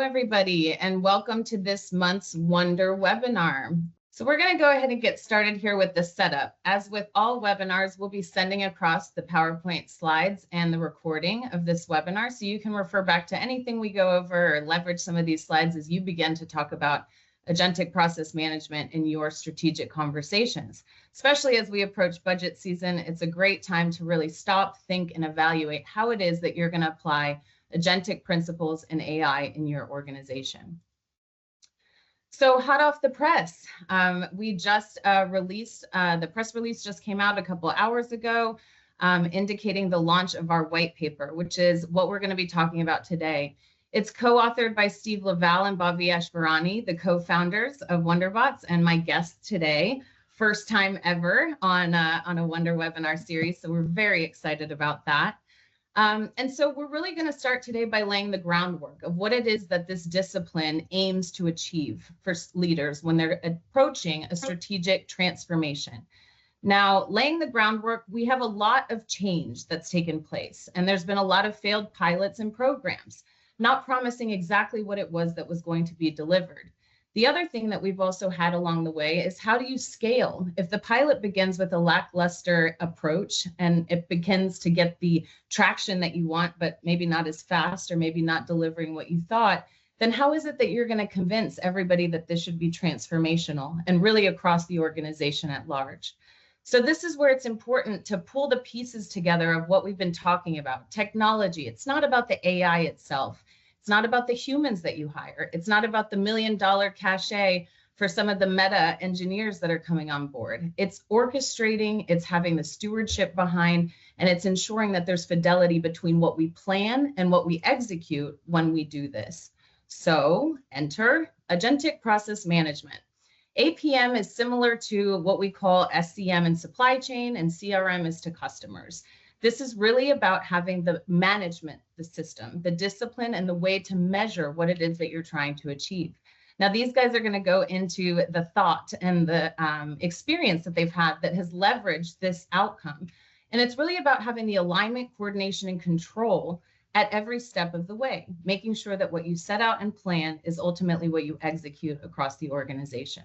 everybody, and welcome to this month's Wonder webinar. So we're going to go ahead and get started here with the setup. As with all webinars, we'll be sending across the PowerPoint slides and the recording of this webinar, so you can refer back to anything we go over or leverage some of these slides as you begin to talk about agentic process management in your strategic conversations. Especially as we approach budget season, it's a great time to really stop, think, and evaluate how it is that you're going to apply agentic principles and AI in your organization. So hot off the press, we just released, the press release just came out a couple of hours ago, indicating the launch of our white paper, which is what we're going to be talking about today. It's co-authored by Steve LaValle and Bhavyesh Virani, the co-founders of WonderBotz, and my guest today, first time ever on a Wonder webinar series. So we're very excited about that. And so we're really going to start today by laying the groundwork of what it is that this discipline aims to achieve for leaders when they're approaching a strategic transformation. Now, laying the groundwork, we have a lot of change that's taken place, and there's been a lot of failed pilots and programs, not promising exactly what it was that was going to be delivered. The other thing that we've also had along the way is how do you scale? If the pilot begins with a lackluster approach and it begins to get the traction that you want, but maybe not as fast or maybe not delivering what you thought, then how is it that you're going to convince everybody that this should be transformational and really across the organization at large? So this is where it's important to pull the pieces together of what we've been talking about. Technology, it's not about the AI itself. It's not about the humans that you hire. It's not about the $1 million cachet for some of the meta engineers that are coming on board. It's orchestrating, it's having the stewardship behind, and it's ensuring that there's fidelity between what we plan and what we execute when we do this. So enter Agentic Process Management. APM is similar to what we call SCM in supply chain, and CRM is to customers. This is really about having the management, the system, the discipline, and the way to measure what it is that you're trying to achieve. Now, these guys are going to go into the thought and the experience that they've had that has leveraged this outcome. And it's really about having the alignment, coordination, and control at every step of the way, making sure that what you set out and plan is ultimately what you execute across the organization.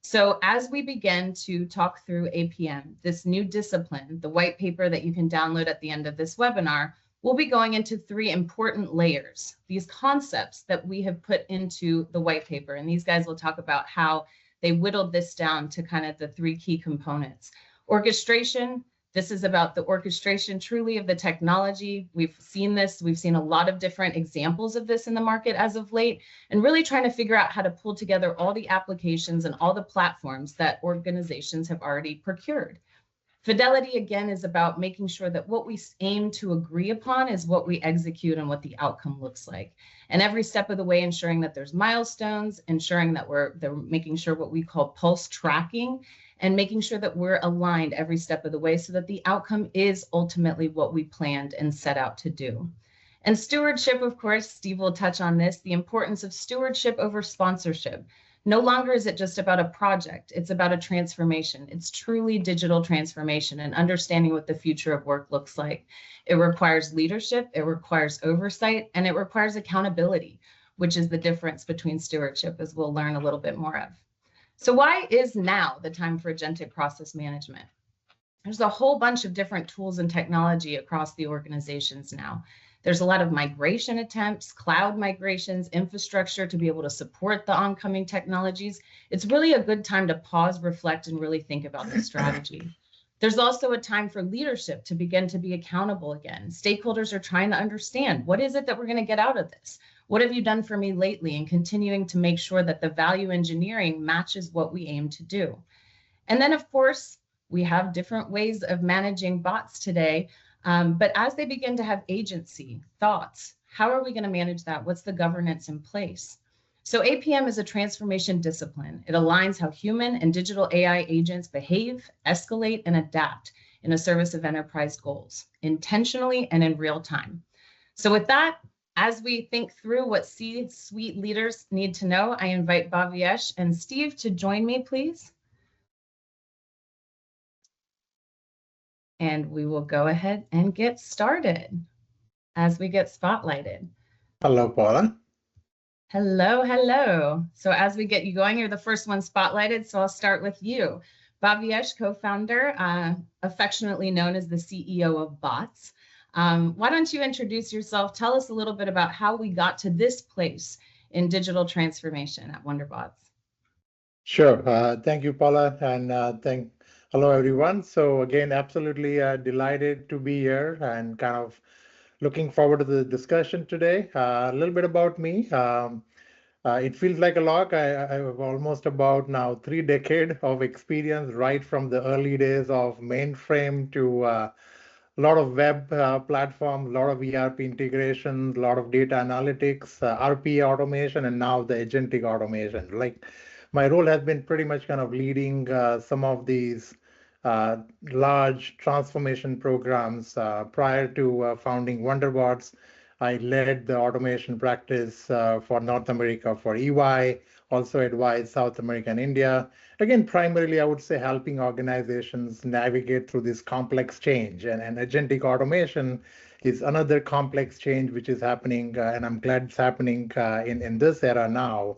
So as we begin to talk through APM, this new discipline, the white paper that you can download at the end of this webinar, we'll be going into 3 important layers, these concepts that we have put into the white paper. And these guys will talk about how they whittled this down to kind of the 3 key components. Orchestration. This is about the orchestration truly of the technology. We've seen this. We've seen a lot of different examples of this in the market as of late, and really trying to figure out how to pull together all the applications and all the platforms that organizations have already procured. Fidelity, again, is about making sure that what we aim to agree upon is what we execute and what the outcome looks like. And every step of the way, ensuring that there's milestones, ensuring that they're making sure what we call pulse tracking, and making sure that we're aligned every step of the way so that the outcome is ultimately what we planned and set out to do. And stewardship, of course, Steve will touch on this, the importance of stewardship over sponsorship. No longer is it just about a project, it's about a transformation. It's truly digital transformation and understanding what the future of work looks like. It requires leadership, it requires oversight, and it requires accountability, which is the difference between stewardship, as we'll learn a little bit more of. So why is now the time for agentic process management? There's a whole bunch of different tools and technology across the organizations now. There's a lot of migration attempts, cloud migrations, infrastructure to be able to support the oncoming technologies. It's really a good time to pause, reflect, and really think about the strategy. There's also a time for leadership to begin to be accountable again. Stakeholders are trying to understand, what is it that we're going to get out of this? What have you done for me lately? And continuing to make sure that the value engineering matches what we aim to do. And then, of course, we have different ways of managing bots today. But as they begin to have agency, thoughts, how are we going to manage that? What's the governance in place? So APM is a transformation discipline. It aligns how human and digital AI agents behave, escalate, and adapt in a service of enterprise goals, intentionally and in real time. So with that, as we think through what C-suite leaders need to know, I invite Bhavyesh and Steve to join me, please. And we will go ahead and get started as we get spotlighted. Hello, Paula. Hello, hello. So as we get you going, you're the first one spotlighted, so I'll start with you. Bhavyesh, co-founder, affectionately known as the CEO of Bots. Why don't you introduce yourself? Tell us a little bit about how we got to this place in digital transformation at WonderBotz. Sure. Thank you, Paula, and hello, everyone. So again, absolutely delighted to be here and kind of looking forward to the discussion today. A little bit about me. It feels like a lot. I have almost about now 3 decades of experience, right from the early days of mainframe to a lot of web platforms, a lot of ERP integration, a lot of data analytics, RPA automation, and now the agentic automation. Like my role has been pretty much kind of leading some of these uh, large transformation programs. Prior to founding WonderBotz, I led the automation practice for North America for EY, also advised South America and India. Again, primarily, I would say helping organizations navigate through this complex change. And agentic automation is another complex change which is happening, and I'm glad it's happening in this era now,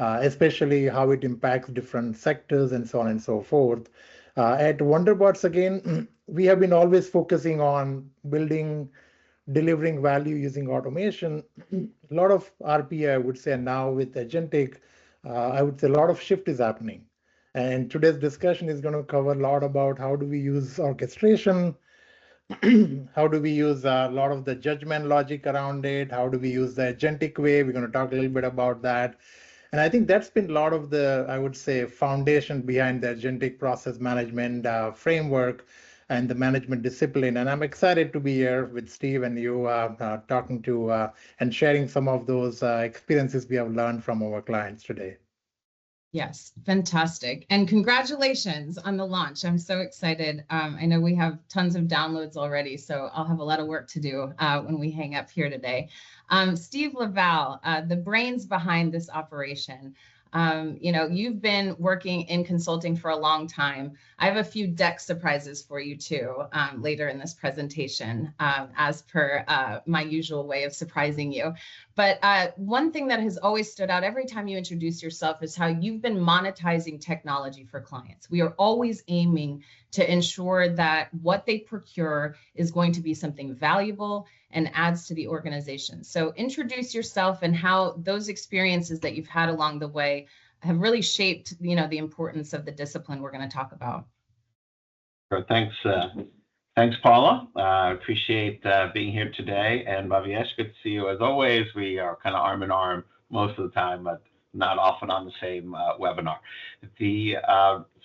especially how it impacts different sectors and so on and so forth. At WonderBotz, again, we have been always focusing on delivering value using automation. A lot of RPA, I would say, and now with agentic, I would say a lot of shift is happening. And today's discussion is going to cover a lot about how do we use orchestration, how do we use a lot of the judgment logic around it, how do we use the agentic way. We're going to talk a little bit about that. And I think that's been a lot of the, I would say, foundation behind the agentic process management framework and the management discipline. And I'm excited to be here with Steve and you talking to and sharing some of those experiences we have learned from our clients today. Yes, fantastic. And congratulations on the launch. I'm so excited. I know we have tons of downloads already, so I'll have a lot of work to do when we hang up here today. Steve LaValle, the brains behind this operation. You've been working in consulting for a long time. I have a few deck surprises for you too later in this presentation, as per my usual way of surprising you. But one thing that has always stood out every time you introduce yourself is how you've been monetizing technology for clients. We are always aiming to ensure that what they procure is going to be something valuable and adds to the organization. So introduce yourself and how those experiences that you've had along the way have really shaped, the importance of the discipline we're going to talk about. Thanks, Paula. Appreciate being here today. And Bhavyesh, good to see you as always. We are kind of arm in arm most of the time, but not often on the same webinar.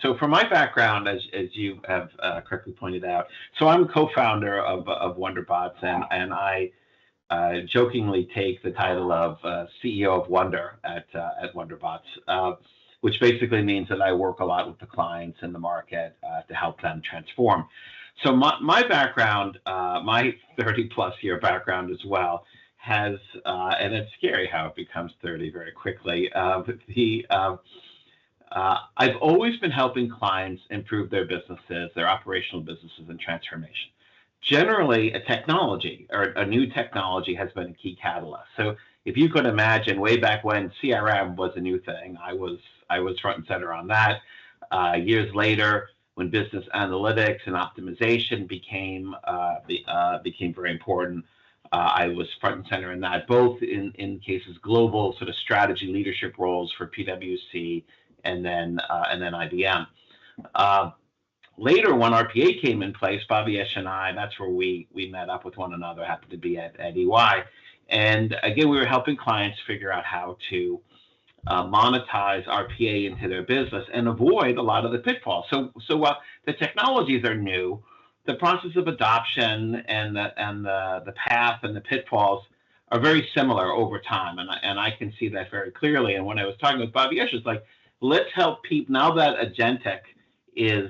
So for my background, as you have correctly pointed out, so I'm a co-founder of WonderBotz, and I jokingly take the title of CEO of Wonder at WonderBotz, which basically means that I work a lot with the clients in the market to help them transform. So my background, my 30+ year background as well, has, and it's scary how it becomes 30 very quickly. I've always been helping clients improve their businesses, their operational businesses, and transformation. Generally, a technology or a new technology has been a key catalyst. So if you could imagine way back when CRM was a new thing, I was front and center on that. Years later, when business analytics and optimization became very important, I was front and center in that, both in cases global sort of strategy leadership roles for PwC and then IBM. Later, when RPA came in place, Bhavyesh and I, that's where we met up with one another, happened to be at EY. And again, we were helping clients figure out how to monetize RPA into their business and avoid a lot of the pitfalls. So while the technologies are new, the process of adoption and the path and the pitfalls are very similar over time, and I can see that very clearly. And when I was talking with Bhavyesh, it's like, let's help people now that agentic is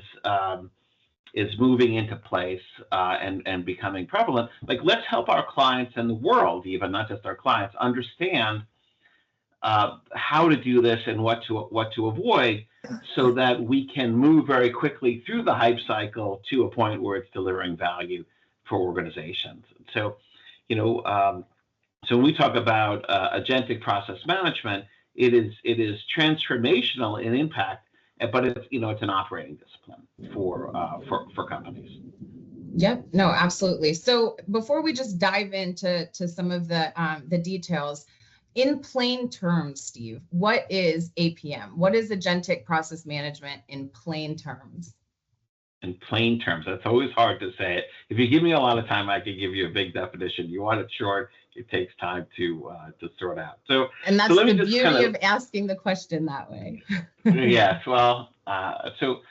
moving into place and becoming prevalent. Like, let's help our clients and the world, even not just our clients, understand how to do this and what to avoid, so that we can move very quickly through the hype cycle to a point where it's delivering value for organizations. So, So when we talk about agentic process management, it is transformational in impact, but it's an operating discipline for companies. Yep, no, absolutely. So before we just dive into some of the details, in plain terms, Steve, what is APM? What is Agentic Process Management in plain terms? In plain terms, that's always hard to say it. If you give me a lot of time, I could give you a big definition. You want it short, it takes time to sort out. And that's the beauty of asking the question that way. Yes, well, so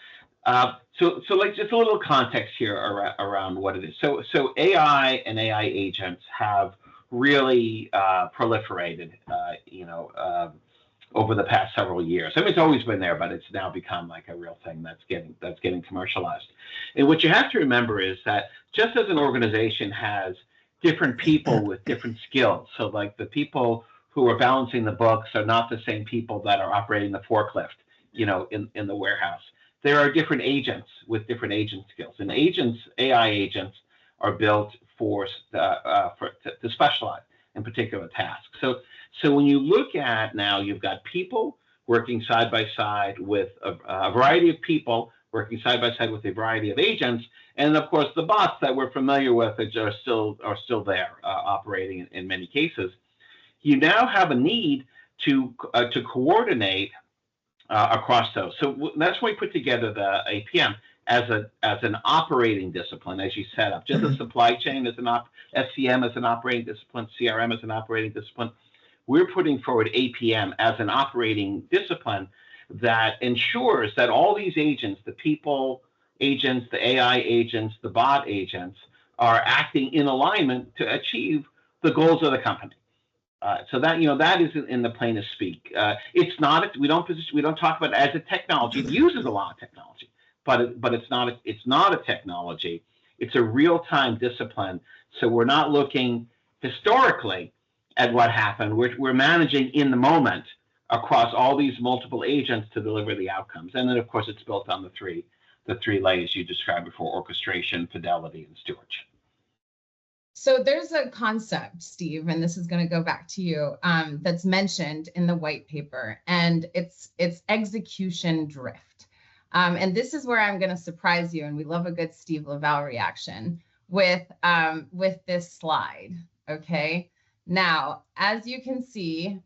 like just a little context here around what it is. So AI and AI agents have really proliferated, over the past several years. I mean, it's always been there, but it's now become like a real thing that's getting commercialized. And what you have to remember is that just as an organization has different people with different skills, so like the people who are balancing the books are not the same people that are operating the forklift, in the warehouse. There are different agents with different agent skills, and AI agents are built to specialize in particular tasks. So when you look at now, you've got people working side by side with a variety of people working side by side with a variety of agents, and of course the bots that we're familiar with are still there, operating in many cases. You now have a need to coordinate across those. So that's why we put together the APM as an operating discipline, as you set up. Just as supply chain as SCM as an operating discipline, CRM as an operating discipline. We're putting forward APM as an operating discipline that ensures that all these agents, the people agents, the AI agents, the bot agents, are acting in alignment to achieve the goals of the company. So that that is in the plainest speak. It's not. We don't talk about it as a technology. It uses a lot of technology, but it's not a technology. It's a real-time discipline. So we're not looking historically at what happened. We're managing in the moment across all these multiple agents to deliver the outcomes. And then of course it's built on the three layers you described before: orchestration, fidelity, and stewardship. So there's a concept, Steve, and this is going to go back to you, that's mentioned in the white paper, and it's execution drift. And this is where I'm going to surprise you, and we love a good Steve LaValle reaction with this slide. Okay. Now, as you can see,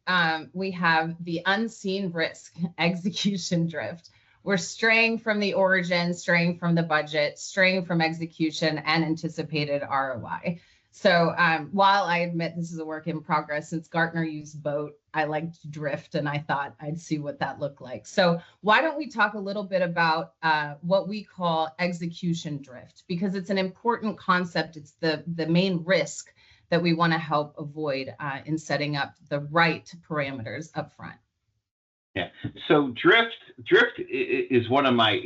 we have the unseen risk, execution drift. We're straying from the origin, straying from the budget, straying from execution and anticipated ROI. So while I admit this is a work in progress, since Gartner used boat, I liked drift, and I thought I'd see what that looked like. So why don't we talk a little bit about what we call execution drift, because it's an important concept. It's the main risk that we want to help avoid in setting up the right parameters up front. Yeah. So drift is one of my,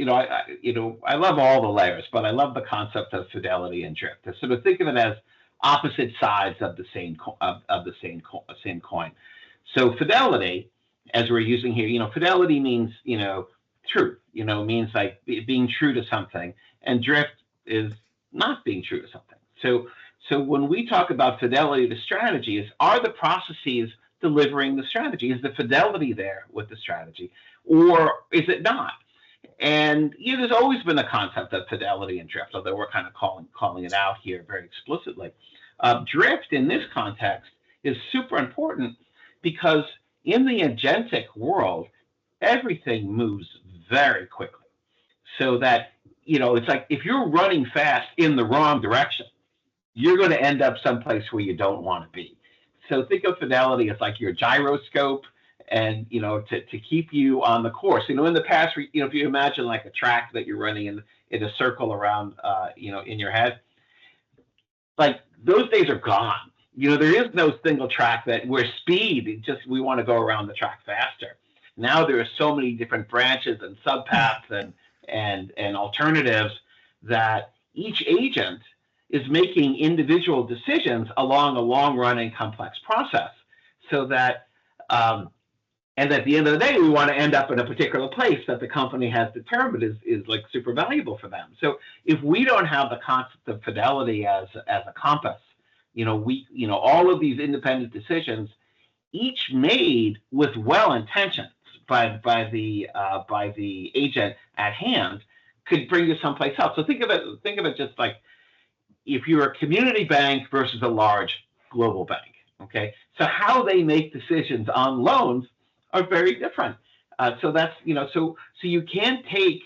I love all the layers, but I love the concept of fidelity and drift. So to think of it as opposite sides of the same coin. So fidelity, as we're using here, fidelity means truth. Means like being true to something, and drift is not being true to something. So when we talk about fidelity to strategies, are the processes delivering the strategy? Is the fidelity there with the strategy, or is it not? And there's always been a concept of fidelity and drift, although we're kind of calling it out here very explicitly. Drift in this context is super important because in the agentic world, everything moves very quickly. So that, it's like if you're running fast in the wrong direction, you're going to end up someplace where you don't want to be. So think of fidelity as like your gyroscope, and to keep you on the course. In the past, if you imagine like a track that you're running in a circle around, in your head, like those days are gone. There is no single track where speed, we want to go around the track faster. Now there are so many different branches and subpaths and alternatives that each agent is making individual decisions along a long-running complex process, so that, and at the end of the day, we want to end up in a particular place that the company has determined is like super valuable for them. So if we don't have the concept of fidelity as a compass all of these independent decisions, each made with well intentions by the agent at hand, could bring you someplace else. So think of it just like if you're a community bank versus a large global bank. Okay, so how they make decisions on loans are very different. So that's so you can't take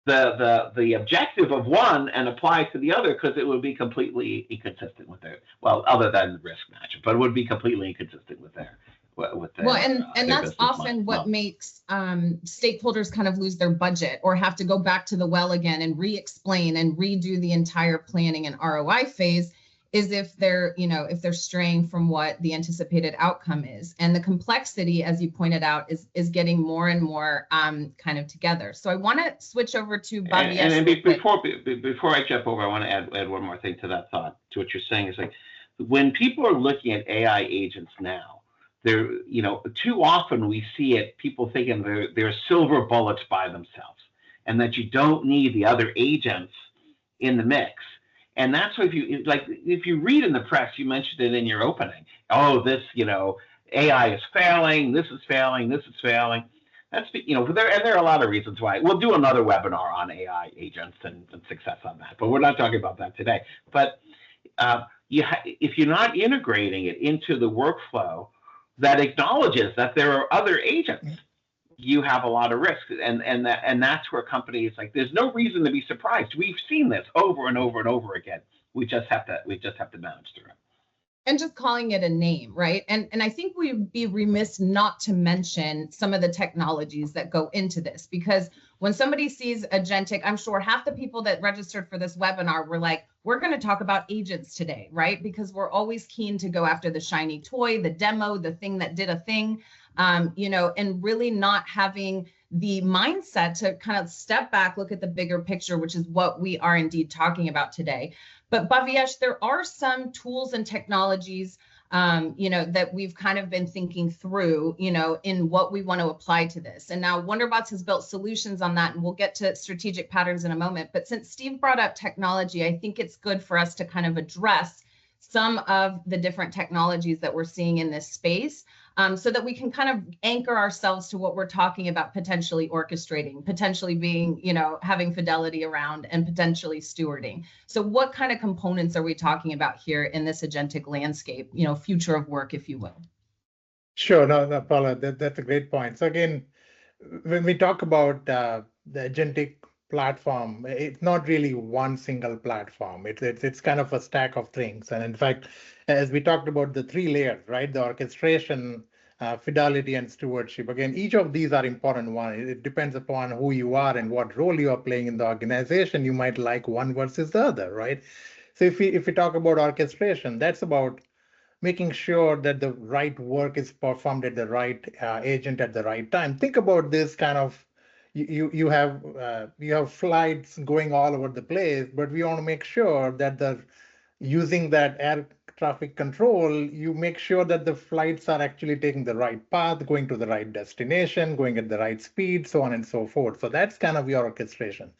the objective of one and apply it to the other, because it would be completely inconsistent with their, well, other than the risk match, but it would be completely inconsistent with their and that's often what makes stakeholders kind of lose their budget or have to go back to the well again and re-explain and redo the entire planning and ROI phase, is if they're straying from what the anticipated outcome is. And the complexity, as you pointed out, is getting more and more kind of together. So I want to switch over to Bhavyesh. And before I jump over, I want to add one more thing to that thought, to what you're saying. Is like, when people are looking at AI agents now, they're, too often we see it, people thinking they're silver bullets by themselves, and that you don't need the other agents in the mix. And that's what, if you read in the press, you mentioned it in your opening. Oh, this, AI is failing. This is failing. This is failing. That's, there are a lot of reasons why. We'll do another webinar on AI agents and success on that, but we're not talking about that today. But if you're not integrating it into the workflow that acknowledges that there are other agents, you have a lot of risk, and that's where companies, like, there's no reason to be surprised. We've seen this over and over and over again. We just have to manage through it. And just calling it a name, right? And I think we'd be remiss not to mention some of the technologies that go into this, because when somebody sees agentic, I'm sure half the people that registered for this webinar were like, we're going to talk about agents today, right? Because we're always keen to go after the shiny toy, the demo, the thing that did a thing. And really not having the mindset to kind of step back, look at the bigger picture, which is what we are indeed talking about today. But Bhavyesh, there are some tools and technologies, that we've kind of been thinking through, in what we want to apply to this. And now WonderBotz has built solutions on that, and we'll get to strategic patterns in a moment. But since Steve brought up technology, I think it's good for us to kind of address some of the different technologies that we're seeing in this space, so that we can kind of anchor ourselves to what we're talking about, potentially orchestrating, potentially being, having fidelity around, and potentially stewarding. So what kind of components are we talking about here in this agentic landscape, future of work, if you will? Sure, no, Paula, that's a great point. So again, when we talk about the agentic platform, it's not really one single platform. It's kind of a stack of things. And in fact, as we talked about the three layers, right? The orchestration, fidelity, and stewardship. Again, each of these are important ones. It depends upon who you are and what role you are playing in the organization. You might like one versus the other, right? So if we talk about orchestration, that's about making sure that the right work is performed at the right agent at the right time. Think about this kind of, you have flights going all over the place, but we want to make sure that using that air traffic control, you make sure that the flights are actually taking the right path, going to the right destination, going at the right speed, so on and so forth. So that's kind of your orchestration.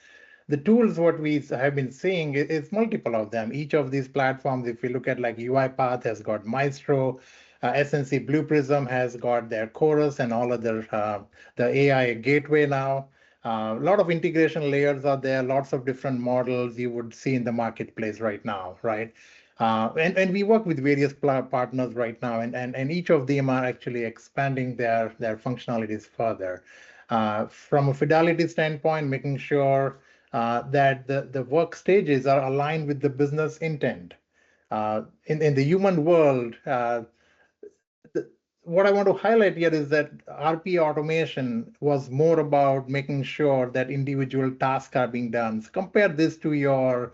The tools, what we have been seeing is multiple of them. Each of these platforms, if we look at like UiPath has got Maestro, SNC Blue Prism has got their Chorus and all other, the AI gateway now. A lot of integration layers are there, lots of different models you would see in the marketplace right now, right? And we work with various partners right now, and each of them are actually expanding their functionalities further. From a fidelity standpoint, making sure that the work stages are aligned with the business intent. In the human world, what I want to highlight here is that RP automation was more about making sure that individual tasks are being done. So compare this to your,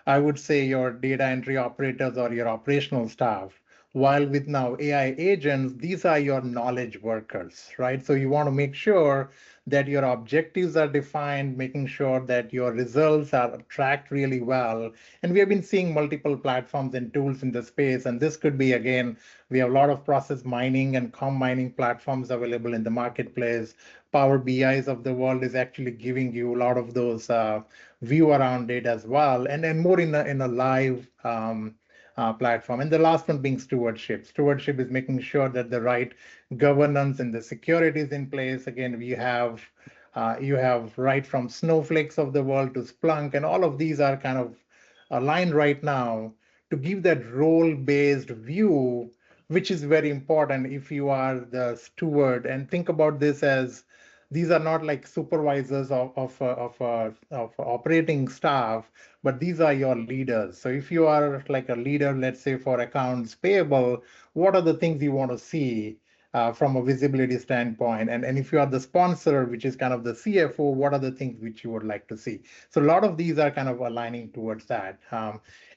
I would say, your data entry operators or your operational staff. While with now AI agents, these are your knowledge workers, right? So you want to make sure that your objectives are defined, making sure that your results are tracked really well. And we have been seeing multiple platforms and tools in the space. And this could be, again, we have a lot of process mining and mining platforms available in the marketplace. Power BIs of the world is actually giving you a lot of those view around it as well. And then more in a live platform. And the last one being stewardship. Stewardship is making sure that the right governance and the security is in place. Again, you have right from snowflakes of the world to Splunk, and all of these are kind of aligned right now to give that role-based view, which is very important if you are the steward. And think about this as these are not like supervisors of operating staff, but these are your leaders. So if you are like a leader, let's say for accounts payable, what are the things you want to see from a visibility standpoint? And if you are the sponsor, which is kind of the CFO, what are the things which you would like to see? So a lot of these are kind of aligning towards that.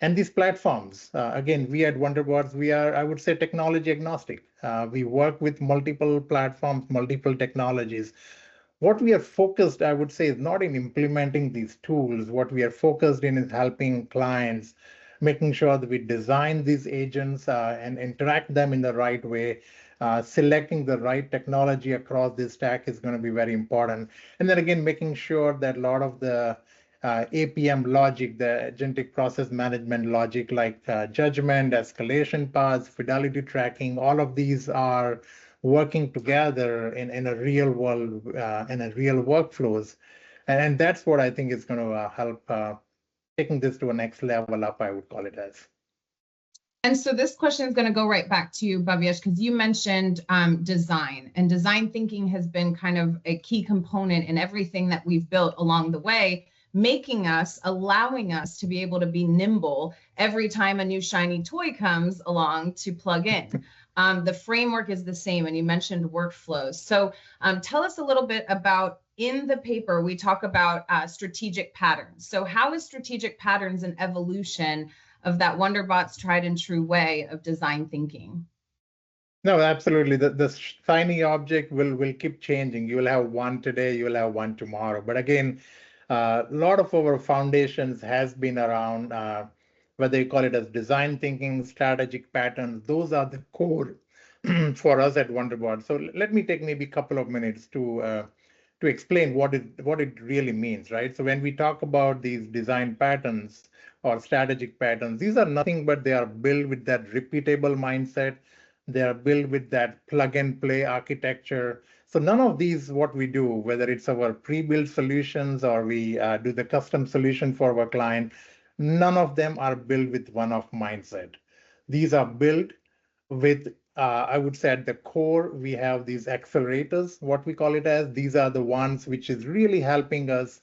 And these platforms, again, we at WonderBotz, we are, I would say, technology agnostic. We work with multiple platforms, multiple technologies. What we are focused, I would say, is not in implementing these tools. What we are focused in is helping clients, making sure that we design these agents and interact them in the right way. Selecting the right technology across this stack is going to be very important. And then again, making sure that a lot of the APM logic, the Agentic Process Management logic, like judgment, escalation paths, fidelity tracking, all of these are working together in a real world, in a real workflows. And that's what I think is going to help taking this to a next level up, I would call it as. And so this question is going to go right back to you, Bhavyesh, because you mentioned design, and design thinking has been kind of a key component in everything that we've built along the way, allowing us to be able to be nimble every time a new shiny toy comes along to plug in. The framework is the same, and you mentioned workflows. So tell us a little bit about, in the paper, we talk about strategic patterns. So how is strategic patterns an evolution of that WonderBotz tried and true way of design thinking? No, absolutely. The shiny object will keep changing. You will have one today, you will have one tomorrow. But again, a lot of our foundations has been around whether you call it as design thinking, strategic patterns. Those are the core for us at WonderBotz. So let me take maybe a couple of minutes to explain what it really means, right? So when we talk about these design patterns or strategic patterns, these are nothing but they are built with that repeatable mindset. They are built with that plug and play architecture. So none of these, what we do, whether it's our pre-built solutions or we do the custom solution for our client, none of them are built with one-off mindset. These are built with, I would say at the core, we have these accelerators, what we call it as. These are the ones which is really helping us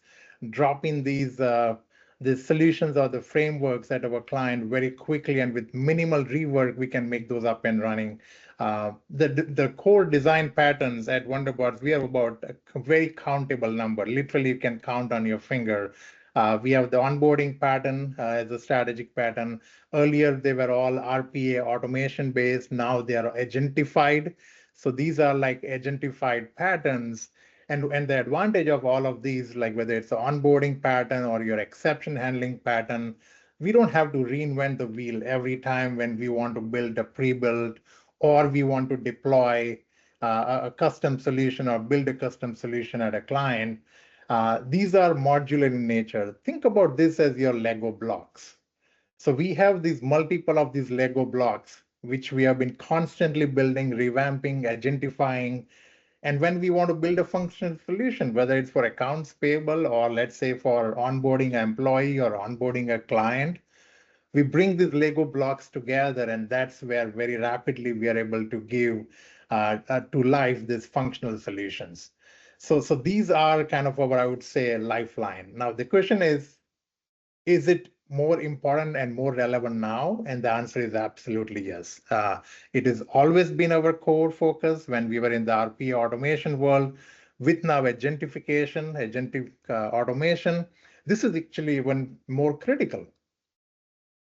drop in these the solutions or the frameworks at our client very quickly, and with minimal rework, we can make those up and running. The core design patterns at WonderBotz, we have about a very countable number. Literally, you can count on your finger. We have the onboarding pattern as a strategic pattern. Earlier, they were all RPA automation based. Now they are agentified. So these are like agentified patterns. And the advantage of all of these, like whether it's the onboarding pattern or your exception handling pattern, we don't have to reinvent the wheel every time when we want to build a pre-built or we want to deploy a custom solution or build a custom solution at a client. These are modular in nature. Think about this as your Lego blocks. So we have these multiple of these Lego blocks, which we have been constantly building, revamping, agentifying. And when we want to build a functional solution, whether it's for accounts payable or let's say for onboarding an employee or onboarding a client, we bring these Lego blocks together, and that's where very rapidly we are able to give to life these functional solutions. So these are kind of our, I would say, lifeline. Now, the question is it more important and more relevant now? And the answer is absolutely yes. It has always been our core focus when we were in the RPA automation world. With now agentification, agentic automation, this is actually even more critical.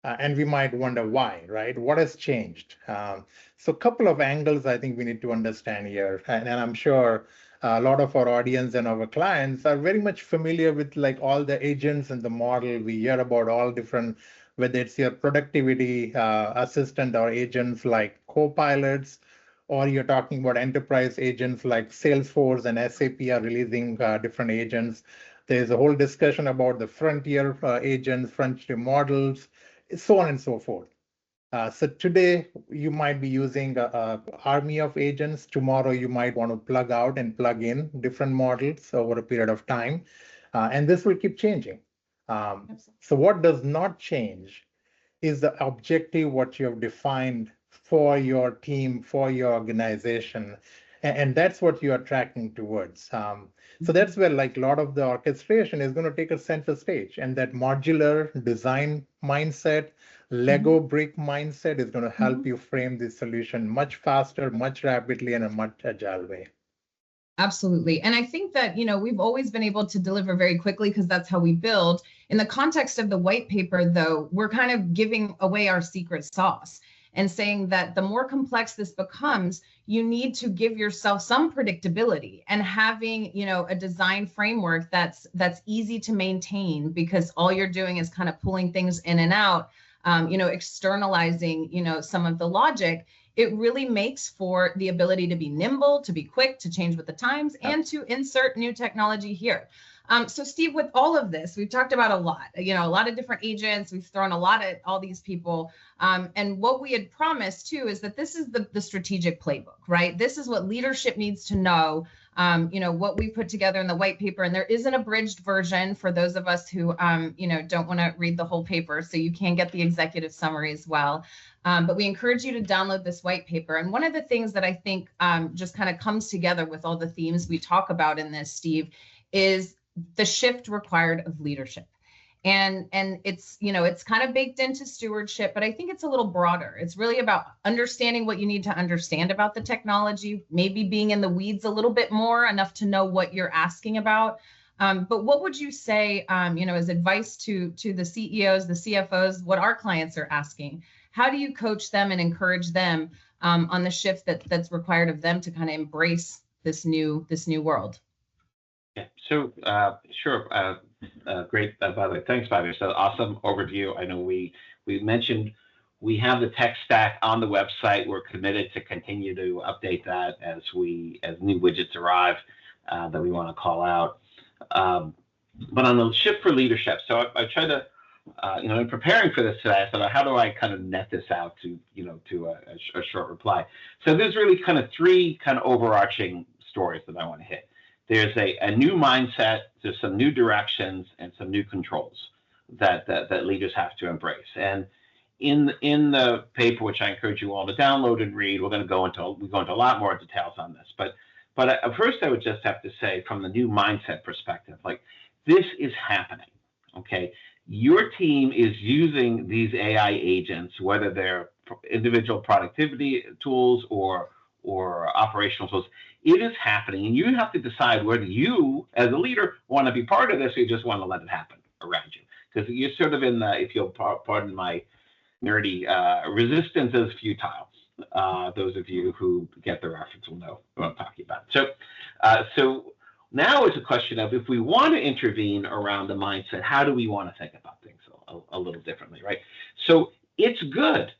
And we might wonder why, right? What has changed? So a couple of angles I think we need to understand here. And I'm sure a lot of our audience and our clients are very much familiar with like all the agents and the model. We hear about all different, whether it's your productivity assistant or agents like co-pilots, or you're talking about enterprise agents like Salesforce and SAP are releasing different agents. There's a whole discussion about the frontier agents, frontier models, so on and so forth. So today you might be using a army of agents. Tomorrow you might want to plug out and plug in different models over a period of time. And this will keep changing. So what does not change is the objective, what you have defined for your team, for your organization. And that's what you are tracking towards. So that's where like a lot of the orchestration is going to take a center stage, and that modular design mindset, Lego brick mindset is going to help you frame this solution much faster, much rapidly, in a much agile way. Absolutely. And I think that, we've always been able to deliver very quickly because that's how we build. In the context of the white paper, though, we're kind of giving away our secret sauce and saying that the more complex this becomes, you need to give yourself some predictability, and having, a design framework that's easy to maintain, because all you're doing is kind of pulling things in and out, externalizing, some of the logic. It really makes for the ability to be nimble, to be quick, to change with the times, and to insert new technology here. So Steve, with all of this, we've talked about a lot of different agents. We've thrown a lot at all these people. And what we had promised too is that this is the strategic playbook, right? This is what leadership needs to know. What we put together in the white paper, and there is an abridged version for those of us who, don't want to read the whole paper. So you can get the executive summary as well. But we encourage you to download this white paper. And one of the things that I think just kind of comes together with all the themes we talk about in this, Steve, is the shift required of leadership. And it's, it's kind of baked into stewardship, but I think it's a little broader. It's really about understanding what you need to understand about the technology, maybe being in the weeds a little bit more, enough to know what you're asking about. But what would you say, as advice to the CEOs, the CFOs, what our clients are asking? How do you coach them and encourage them on the shift that's required of them to kind of embrace this new world? Yeah, so sure. Great, by the way, thanks, Bhavyesh. So awesome overview. I know we mentioned we have the tech stack on the website. We're committed to continue to update that as new widgets arrive that we want to call out. But on the shift for leadership, so I try to, in preparing for this today, I thought, how do I kind of net this out to a short reply? So there's really kind of three kind of overarching stories that I want to hit. There's a new mindset, there's some new directions, and some new controls that leaders have to embrace. And in the paper, which I encourage you all to download and read, we go into a lot more details on this. But first, I would just have to say, from the new mindset perspective, like, this is happening. Okay, your team is using these AI agents, whether they're individual productivity tools or operational tools. It is happening, and you have to decide whether you, as a leader, want to be part of this, or you just want to let it happen around you. Because you're sort of in the, if you'll pardon my nerdy, resistance is futile. Those of you who get the reference will know what I'm talking about. So now it's a question of, if we want to intervene around the mindset, how do we want to think about things a little differently, right? So it's good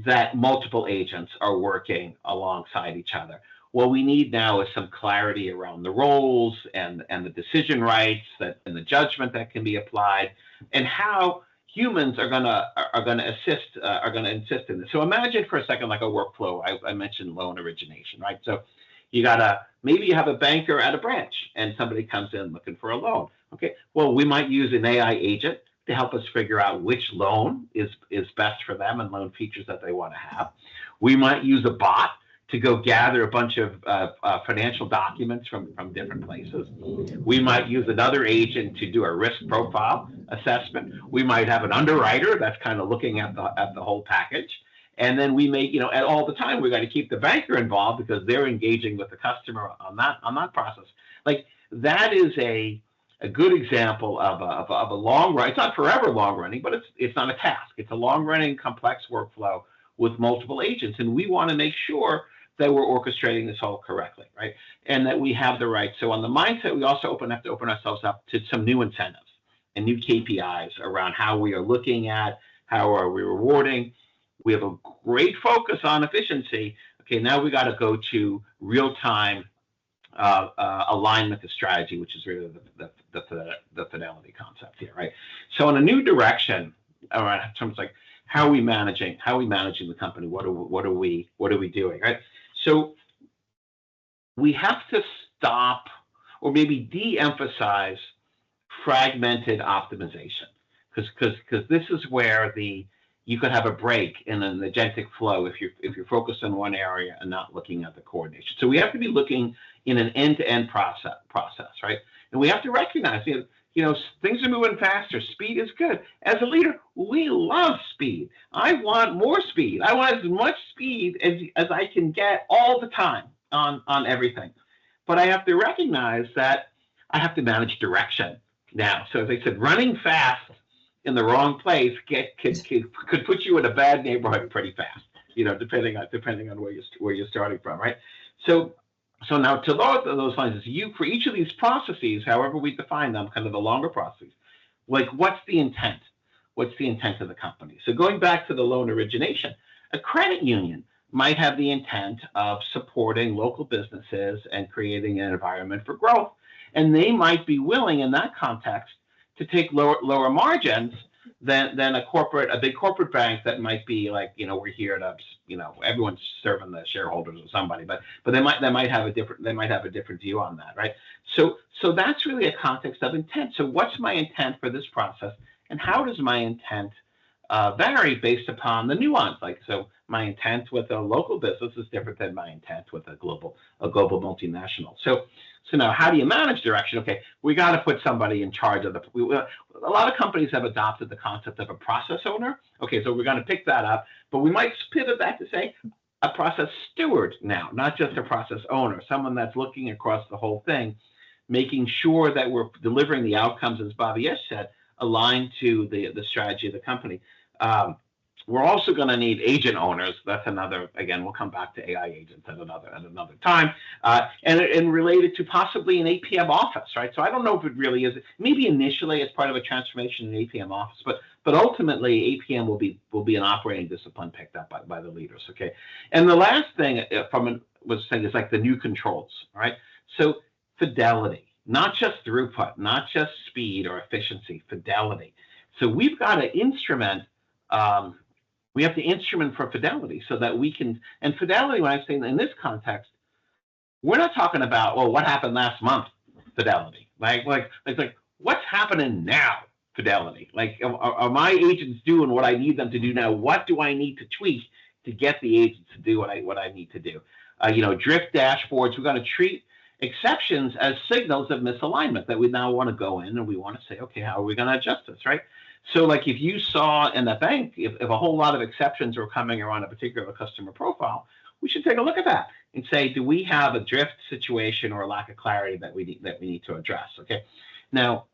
that multiple agents are working alongside each other. What we need now is some clarity around the roles and the decision rights and the judgment that can be applied, and how humans are gonna insist in this. So imagine for a second like a workflow. I mentioned loan origination, right? So maybe you have a banker at a branch and somebody comes in looking for a loan. Okay, well, we might use an AI agent to help us figure out which loan is best for them and loan features that they want to have. We might use a bot to go gather a bunch of financial documents from different places. We might use another agent to do a risk profile assessment. We might have an underwriter that's kind of looking at the whole package. And then we may, at all the time, we got to keep the banker involved because they're engaging with the customer on that process. Like, that is a good example of a long run. It's not forever long running, but it's not a task. It's a long running complex workflow with multiple agents, and we want to make sure that we're orchestrating this all correctly, right? And that we have the right. So on the mindset, we also have to open ourselves up to some new incentives and new KPIs around how we are looking at, how are we rewarding. We have a great focus on efficiency. Okay, now we got to go to real-time alignment to strategy, which is really the fidelity concept here, right? So in a new direction, around terms like, how are we managing the company? What are we doing, right? So we have to stop or maybe de-emphasize fragmented optimization, because this is where you could have a break in an agentic flow if you're focused on one area and not looking at the coordination. So we have to be looking in an end-to-end process, right? And we have to recognize, things are moving faster. Speed is good. As a leader, we love speed. I want more speed. I want as much speed as I can get all the time on everything. But I have to recognize that I have to manage direction now. So as I said, running fast in the wrong place could put you in a bad neighborhood pretty fast, depending on where you're starting from, right? So now to those lines is for each of these processes, however we define them, kind of the longer processes, like what's the intent? What's the intent of the company? So going back to the loan origination, a credit union might have the intent of supporting local businesses and creating an environment for growth. And they might be willing in that context to take lower margins than a big corporate bank that might be like, we're here to, everyone's serving the shareholders or somebody, but they might have a different view on that, right? So that's really a context of intent. So what's my intent for this process, and how does my intent vary based upon the nuance? Like, so my intent with a local business is different than my intent with a global multinational. So now, how do you manage direction? Okay, we got to put somebody in charge of a lot of companies have adopted the concept of a process owner. Okay, so we're going to pick that up, but we might pivot back to say a process steward now, not just a process owner, someone that's looking across the whole thing, making sure that we're delivering the outcomes, as Bhavyesh said, aligned to the strategy of the company. We're also going to need agent owners. That's another, again, we'll come back to AI agents at another time, and related to possibly an APM office, right? So I don't know if it really is, maybe initially as part of a transformation in APM office, but ultimately APM will be an operating discipline picked up by the leaders, okay? And the last thing was saying is like the new controls, right? So fidelity, not just throughput, not just speed or efficiency, fidelity. So we've got to instrument, we have to instrument for fidelity so that we can, and fidelity, when I say in this context, we're not talking about, what happened last month fidelity. Like what's happening now fidelity. Like, are my agents doing what I need them to do now? What do I need to tweak to get the agents to do what I need to do? Drift dashboards, we're going to treat exceptions as signals of misalignment that we now want to go in and we want to say, okay, how are we going to adjust this, right? So like if you saw in the bank, if a whole lot of exceptions are coming around a particular customer profile, we should take a look at that and say, do we have a drift situation or a lack of clarity that we need to address? Okay. Now,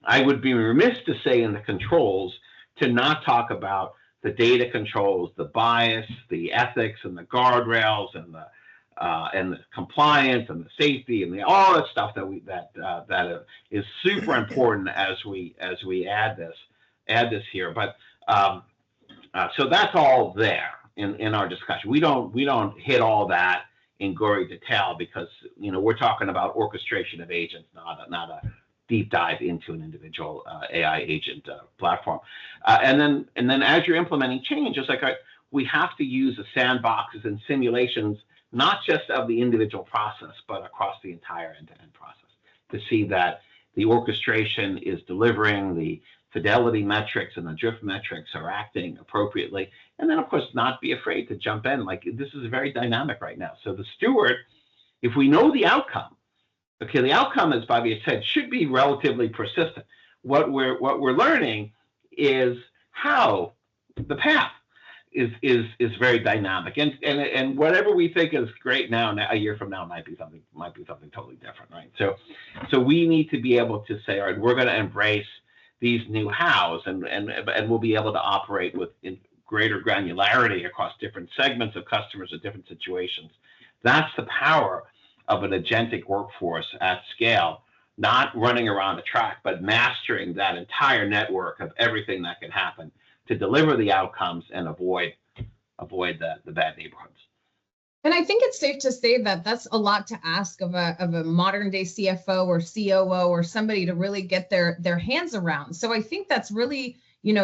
I would be remiss to say in the controls to not talk about the data controls, the bias, the ethics, and the guardrails, and the compliance and the safety and all that stuff that is super important as we add this here. But so that's all there in our discussion. We don't hit all that in gory detail because we're talking about orchestration of agents, not a deep dive into an individual AI agent platform. And then as you're implementing change, it's like we have to use the sandboxes and simulations, not just of the individual process, but across the entire end-to-end process to see that the orchestration is delivering, the fidelity metrics and the drift metrics are acting appropriately. And then, of course, not be afraid to jump in. Like, this is very dynamic right now. So the steward, if we know the outcome, okay, the outcome, as Bhavyesh said, should be relatively persistent. What we're learning is how the path is very dynamic, and whatever we think is great now, a year from now might be something totally different, right? So we need to be able to say, all right, we're going to embrace these new hows, and we'll be able to operate with greater granularity across different segments of customers at different situations. That's the power of an agentic workforce at scale, not running around the track, but mastering that entire network of everything that can happen to deliver the outcomes and avoid the bad neighborhoods. And I think it's safe to say that that's a lot to ask of a modern day CFO or COO or somebody to really get their hands around. So I think that's really,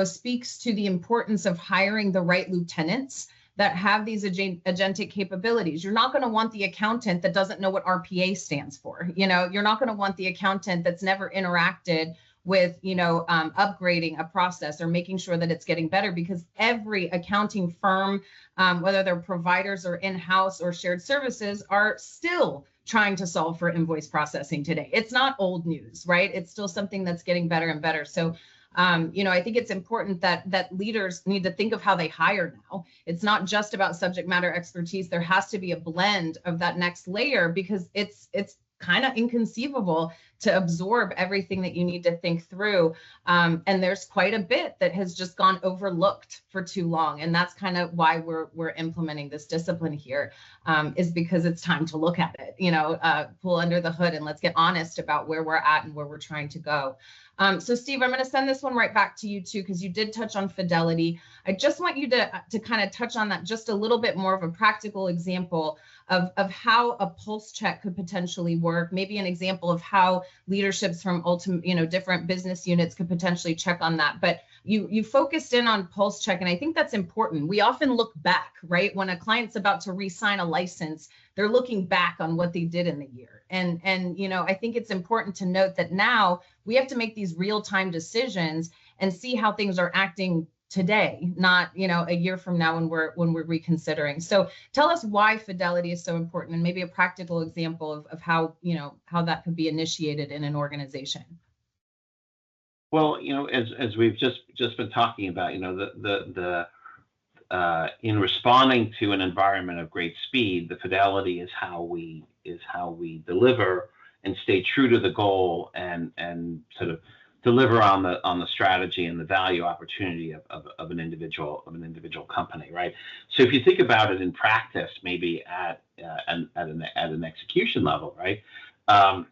speaks to the importance of hiring the right lieutenants that have these agentic capabilities. You're not going to want the accountant that doesn't know what RPA stands for. You're not going to want the accountant that's never interacted with, upgrading a process or making sure that it's getting better, because every accounting firm, whether they're providers or in-house or shared services, are still trying to solve for invoice processing today. It's not old news, right? It's still something that's getting better and better. So I think it's important that leaders need to think of how they hire now. It's not just about subject matter expertise. There has to be a blend of that next layer, because it's kind of inconceivable to absorb everything that you need to think through. And there's quite a bit that has just gone overlooked for too long. And that's kind of why we're implementing this discipline here, is because it's time to look at it, pull under the hood and let's get honest about where we're at and where we're trying to go. So Steve, I'm going to send this one right back to you too, because you did touch on fidelity. I just want you to kind of touch on that just a little bit more of a practical example of how a pulse check could potentially work, maybe an example of how leaderships from different business units could potentially check on that. But you focused in on pulse check, and I think that's important. We often look back, right? When a client's about to re-sign a license, they're looking back on what they did in the year. And I think it's important to note that now we have to make these real-time decisions and see how things are acting today, not a year from now when we're reconsidering. So tell us why fidelity is so important, and maybe a practical example of how that could be initiated in an organization. Well, as we've just been talking about, in responding to an environment of great speed, the fidelity is how we deliver and stay true to the goal and sort of deliver on the strategy and the value opportunity of an individual company, right? So if you think about it in practice, maybe at an execution level, right? So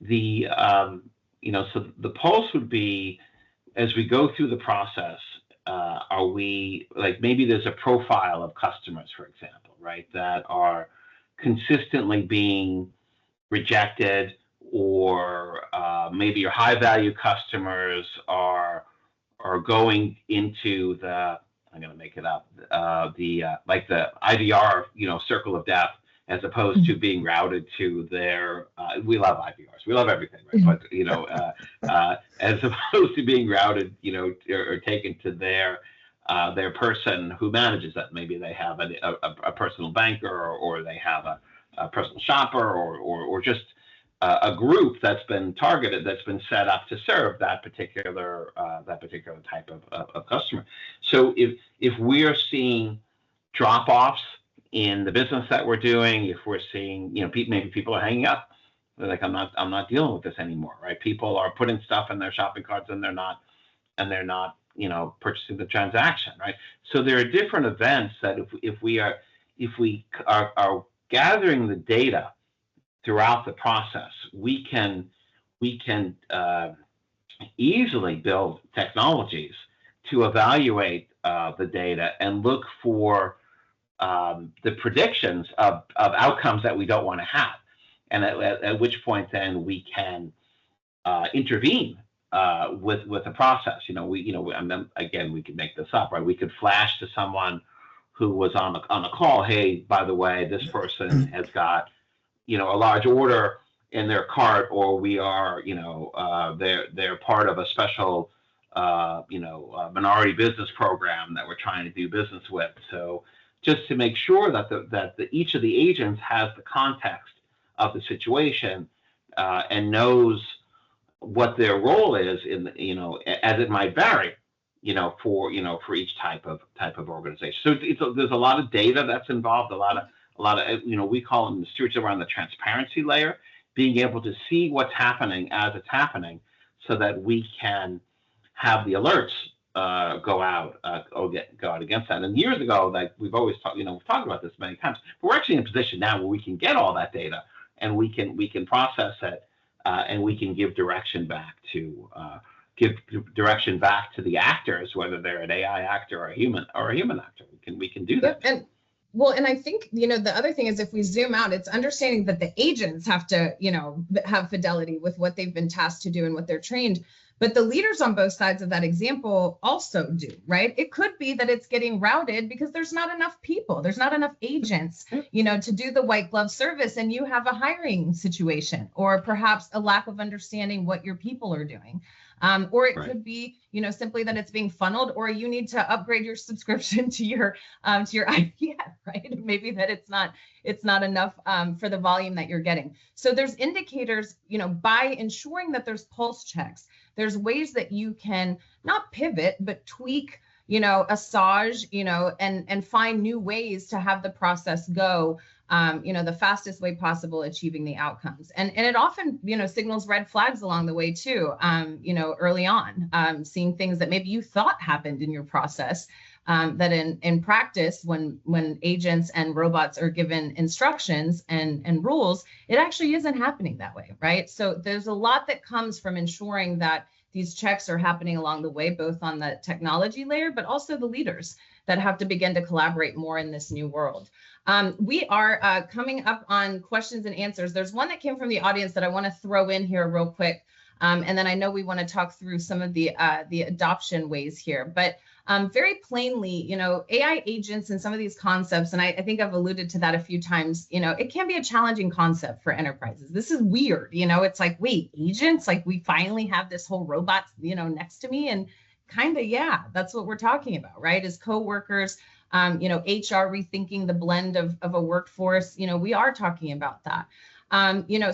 the pulse would be, as we go through the process, are we, like, maybe there's a profile of customers, for example, right, that are consistently being rejected, or maybe your high value customers are going into the, I'm going to make it up, like the IVR, circle of death, as opposed to being routed to their, we love IVRs, we love everything, right? But, as opposed to being routed, or taken to their person who manages that. Maybe they have a personal banker, or they have a personal shopper, or just a group that's been targeted, that's been set up to serve that particular type of customer. So if we are seeing drop-offs in the business that we're doing, if we're seeing, maybe people are hanging up, they're like, I'm not dealing with this anymore, right? People are putting stuff in their shopping carts and they're not purchasing the transaction, right? So there are different events that if we are gathering the data throughout the process, we can easily build technologies to evaluate the data and look for the predictions of outcomes that we don't want to have, and at which point then we can intervene with the process. Again, we could make this up, right? We could flash to someone who was on a call, hey, by the way, this person has got a large order in their cart, or we are they're part of a special minority business program that we're trying to do business with. So just to make sure that each of the agents has the context of the situation and knows what their role is in as it might vary, for each type of organization. So there's a lot of data that's involved, a lot of we call them the stewardship around the transparency layer, being able to see what's happening as it's happening, so that we can have the alerts go out against that. And years ago, like we've always talked, we've talked about this many times, but we're actually in a position now where we can get all that data and we can process it, and we can give direction back to the actors, whether they're an AI actor or a human actor. We can do that. And I think, the other thing is, if we zoom out, it's understanding that the agents have to, have fidelity with what they've been tasked to do and what they're trained. But the leaders on both sides of that example also do, right? It could be that it's getting routed because there's not enough people, there's not enough agents, to do the white glove service, and you have a hiring situation, or perhaps a lack of understanding what your people are doing. Or it could be, simply that it's being funneled, or you need to upgrade your subscription to your IPM, right? Maybe that it's not enough for the volume that you're getting. So there's indicators, by ensuring that there's pulse checks, there's ways that you can not pivot, but tweak, assage, and find new ways to have the process go, the fastest way possible, achieving the outcomes. And it often, signals red flags along the way too, early on, seeing things that maybe you thought happened in your process, that in practice, when agents and robots are given instructions and rules, it actually isn't happening that way, right? So there's a lot that comes from ensuring that these checks are happening along the way, both on the technology layer, but also the leaders that have to begin to collaborate more in this new world. We are coming up on questions and answers. There's one that came from the audience that I want to throw in here real quick. And then I know we want to talk through some of the adoption ways here. But very plainly, AI agents and some of these concepts, and I think I've alluded to that a few times, it can be a challenging concept for enterprises. This is weird, it's like, wait, agents? Like, we finally have this whole robot, next to me? And kind of, yeah, that's what we're talking about, right? As coworkers, HR rethinking the blend of a workforce, we are talking about that.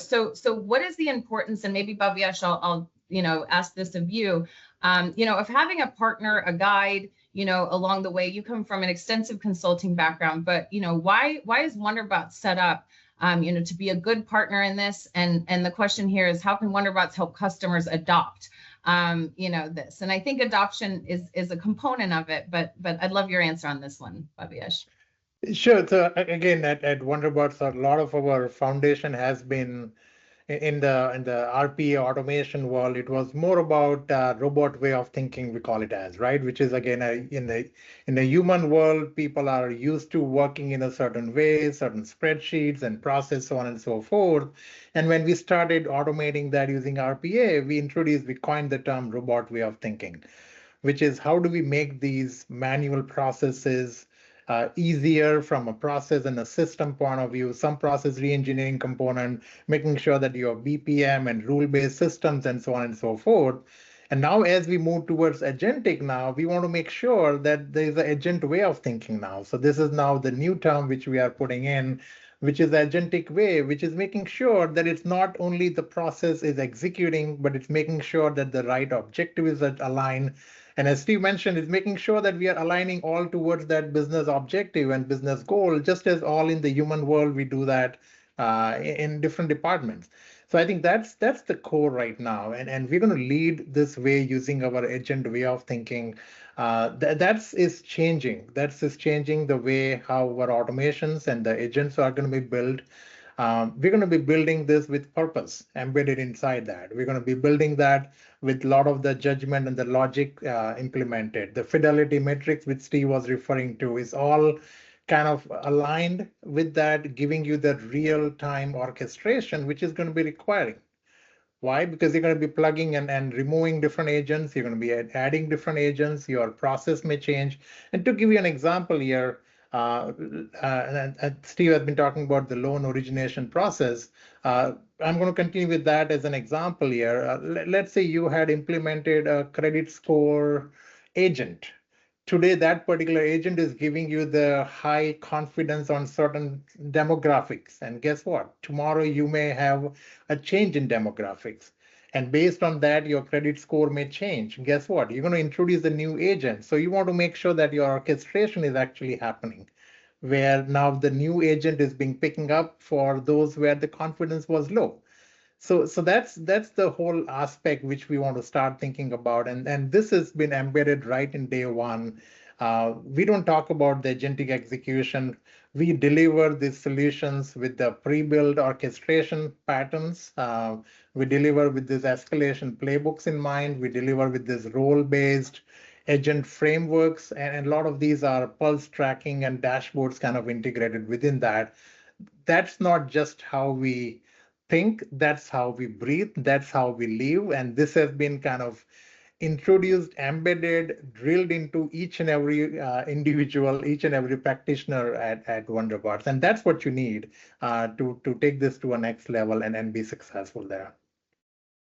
So what is the importance, and maybe Bhavyesh, I'll ask this of you, of having a partner, a guide, along the way. You come from an extensive consulting background, but, why is WonderBotz set up, to be a good partner in this? And the question here is, how can WonderBotz help customers adopt, this? And I think adoption is a component of it, but I'd love your answer on this one, Bhavyesh. Sure. So again, at WonderBotz, a lot of our foundation has been in the RPA automation world. It was more about robot way of thinking, we call it as, right? Which is again in the human world, people are used to working in a certain way, certain spreadsheets and process, so on and so forth. And when we started automating that using RPA, we coined the term robot way of thinking, which is how do we make these manual processes easier from a process and a system point of view, some process reengineering component, making sure that you have BPM and rule-based systems and so on and so forth. And now as we move towards agentic now, we want to make sure that there's an agent way of thinking now. So this is now the new term which we are putting in, which is agentic way, which is making sure that it's not only the process is executing, but it's making sure that the right objective is aligned. And as Steve mentioned, it's making sure that we are aligning all towards that business objective and business goal, just as all in the human world, we do that in different departments. So I think that's the core right now. And we're going to lead this way using our agent way of thinking. That is changing. That is changing the way how our automations and the agents are going to be built. We're going to be building this with purpose embedded inside that. We're going to be building that with a lot of the judgment and the logic implemented. The fidelity metrics which Steve was referring to is all kind of aligned with that, giving you the real-time orchestration, which is going to be requiring. Why? Because you're going to be plugging and removing different agents. You're going to be adding different agents. Your process may change. And to give you an example here, Steve has been talking about the loan origination process. I'm going to continue with that as an example here. Let's say you had implemented a credit score agent. Today, that particular agent is giving you the high confidence on certain demographics. And guess what? Tomorrow, you may have a change in demographics. And based on that, your credit score may change. Guess what? You're going to introduce a new agent. So you want to make sure that your orchestration is actually happening, where now the new agent is being picking up for those where the confidence was low. So that's the whole aspect which we want to start thinking about. And this has been embedded right in day one. We don't talk about the agentic execution. We deliver these solutions with the pre-built orchestration patterns. We deliver with these escalation playbooks in mind. We deliver with this role-based agent frameworks. And a lot of these are pulse tracking and dashboards kind of integrated within that. That's not just how we think, that's how we breathe, that's how we live. And this has been kind of introduced, embedded, drilled into each and every individual, each and every practitioner at WonderBotz. And that's what you need to take this to a next level and be successful there.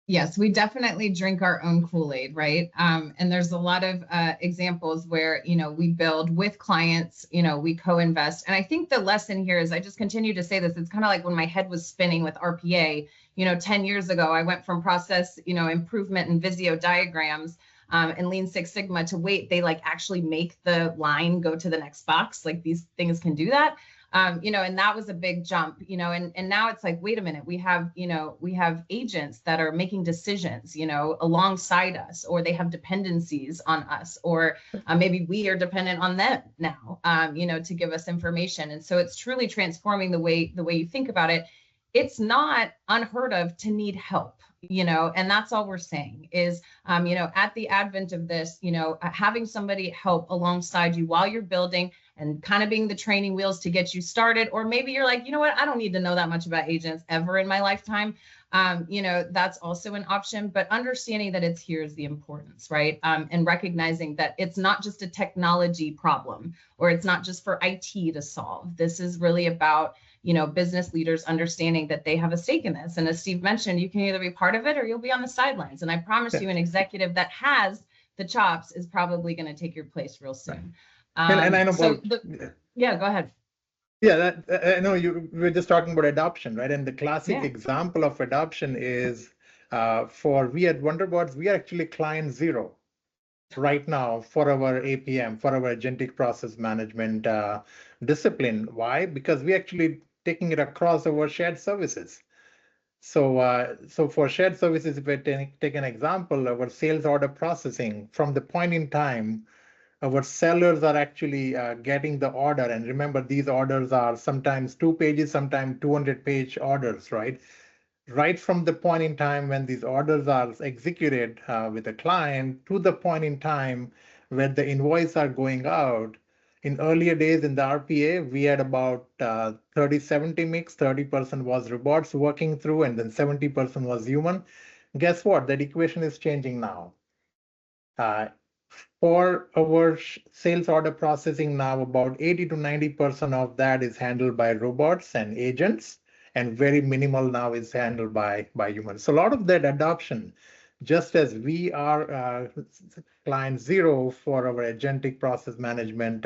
Yes, we definitely drink our own Kool-Aid, right? And there's a lot of examples where, we build with clients, we co-invest. And I think the lesson here is, I just continue to say this, it's kind of like when my head was spinning with RPA, 10 years ago, I went from process, improvement and Visio diagrams and Lean Six Sigma to wait, they like actually make the line go to the next box. Like these things can do that. And that was a big jump, and now it's like, wait a minute, we have agents that are making decisions, alongside us, or they have dependencies on us, or maybe we are dependent on them now, to give us information. And so it's truly transforming the way you think about it. It's not unheard of to need help, and that's all we're saying is, at the advent of this, having somebody help alongside you while you're building and kind of being the training wheels to get you started. Or maybe you're like, I don't need to know that much about agents ever in my lifetime. That's also an option, but understanding that it's here is the importance, right? And recognizing that it's not just a technology problem, or it's not just for IT to solve. This is really about, business leaders understanding that they have a stake in this. And as Steve mentioned, you can either be part of it or you'll be on the sidelines. And I promise you, an executive that has the chops is probably going to take your place real soon. And I know, yeah, go ahead. Yeah, I know we're just talking about adoption, right? And the classic example of adoption is we at WonderBotz, we are actually client zero right now for our APM, for our Agentic Process Management discipline. Why? Because we actually taking it across our shared services. So for shared services, if we take an example, our sales order processing, from the point in time our sellers are actually getting the order. And remember, these orders are sometimes 2 pages, sometimes 200-page orders, right? Right from the point in time when these orders are executed with a client to the point in time where the invoice are going out. In earlier days in the RPA, we had about 30-70 mix, 30% was robots working through, and then 70% was human. Guess what? That equation is changing now. For our sales order processing now, about 80 to 90% of that is handled by robots and agents, and very minimal now is handled by humans. So a lot of that adoption, just as we are client zero for our agentic process management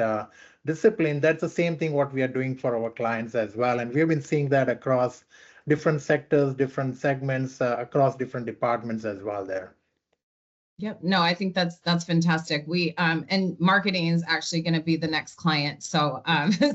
discipline, that's the same thing what we are doing for our clients as well. And we've been seeing that across different sectors, different segments, across different departments as well there. Yep. No, I think that's fantastic. We and marketing is actually going to be the next client. So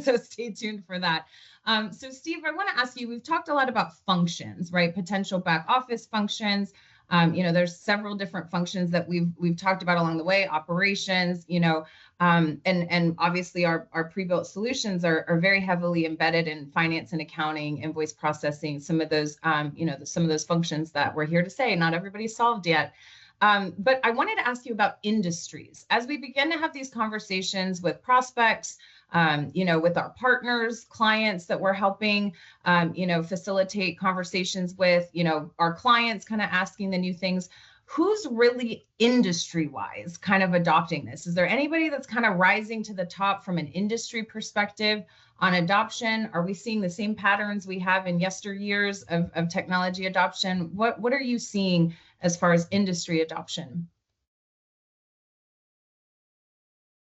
so stay tuned for that. So Steve, I want to ask you, we've talked a lot about functions, right? Potential back office functions. There's several different functions that we've talked about along the way, operations, and obviously our pre-built solutions are very heavily embedded in finance and accounting, invoice processing, some of those, some of those functions that we're here to say not everybody's solved yet. But I wanted to ask you about industries. As we begin to have these conversations with prospects, with our partners, clients that we're helping, facilitate conversations with, our clients kind of asking the new things, who's really industry-wise kind of adopting this? Is there anybody that's kind of rising to the top from an industry perspective on adoption? Are we seeing the same patterns we have in yesteryears of technology adoption? What are you seeing as far as industry adoption?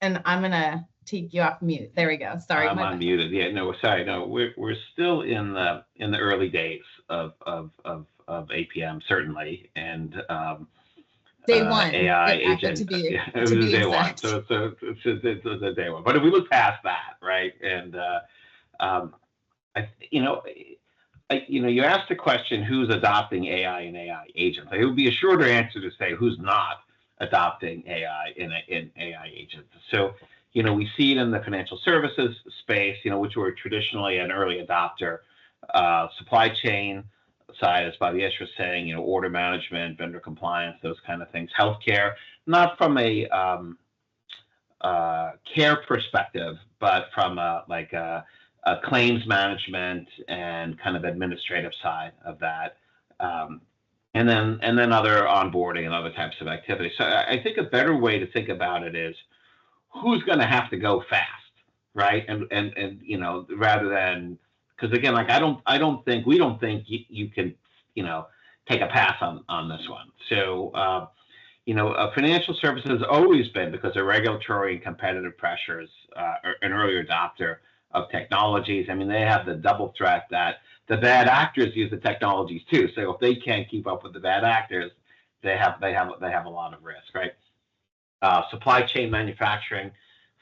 And I'm gonna take you off mute. There we go. Sorry, I'm unmuted. Yeah, no, sorry. No, we're still in the early days of APM, certainly, and day one AI agent. It was day one. So it's the day one. But if we look past that, right, and you asked the question, who's adopting AI and AI agents? It would be a shorter answer to say who's not adopting AI in AI agents. So, we see it in the financial services space, which were traditionally an early adopter, supply chain side, as Bhavyesh was saying, order management, vendor compliance, those kind of things. Healthcare, not from a care perspective, but from a claims management and kind of administrative side of that, and then other onboarding and other types of activities. So I think a better way to think about it is who's going to have to go fast, right? And you know, rather than, because again, like we don't think you can, you know, take a pass on this one. So you know, financial services has always been, because of regulatory and competitive pressures, an early adopter of technologies. I mean, they have the double threat that the bad actors use the technologies too. So if they can't keep up with the bad actors, they have a lot of risk, right? Supply chain manufacturing